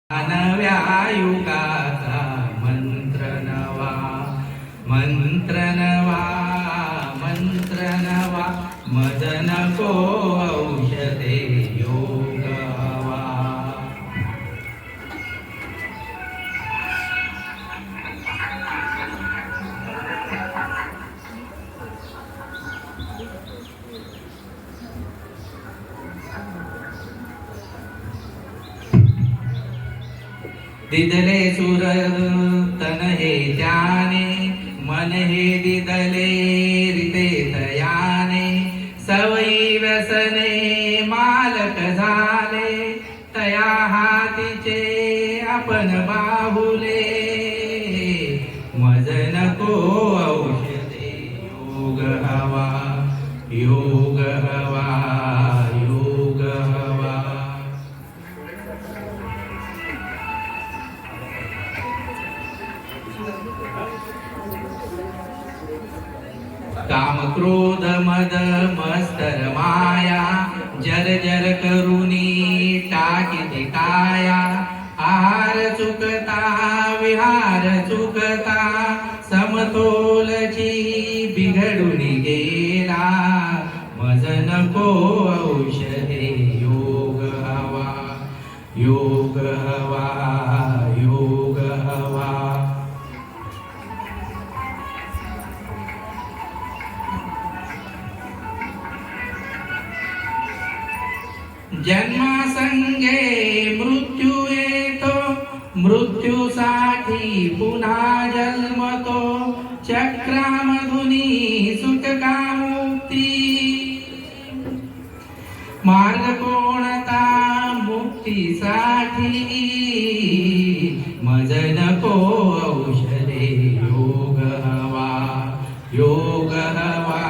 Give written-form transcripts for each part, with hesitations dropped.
नव्या युगाचा मंत्र नवा, मंत्र नवा, मंत्र नवा, मज नको औषधे योग हवा. दिदले सुर तन हे जाने, मन हे दिदले रिते तयाने, सवयी व्यसने मालक झाले, तया हातीचे आपण बाहुले, मज नको औषधे योग हवा, योग हवा, योग हवा. काम क्रोध मद मस्तर माया, जर जर करुनी टाकीते काया, आहार चुकता विहार चुकता, समतोलची बिघडून गेला, मज नको औषधे योग हवा, योग हवा, योग हवा. जन्मासंगे मृत्यू येतो, मृत्यूसाठी पुन्हा जन्मतो, चक्रामधुनी सुटका मुक्ती, मार्ग कोणता मुक्तीसाठी, मज नको औषधे योग हवा, योग हवा,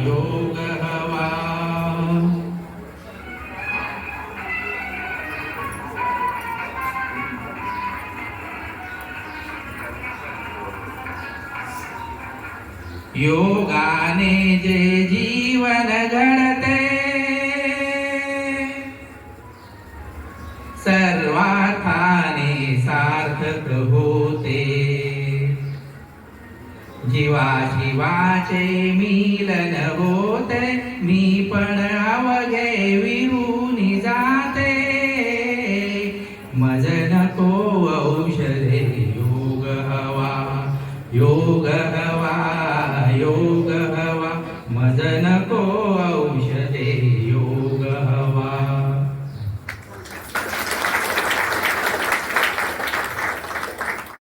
योग हवा. योगाने जे जीवन घडते, सर्वार्थाने सार्थक होते, जीवा शिवाचे मिलन होते, मी पण अवघे विरुनी जाते, मज नको औषधे योग हवा, योग हवा, योग हवा, मज नको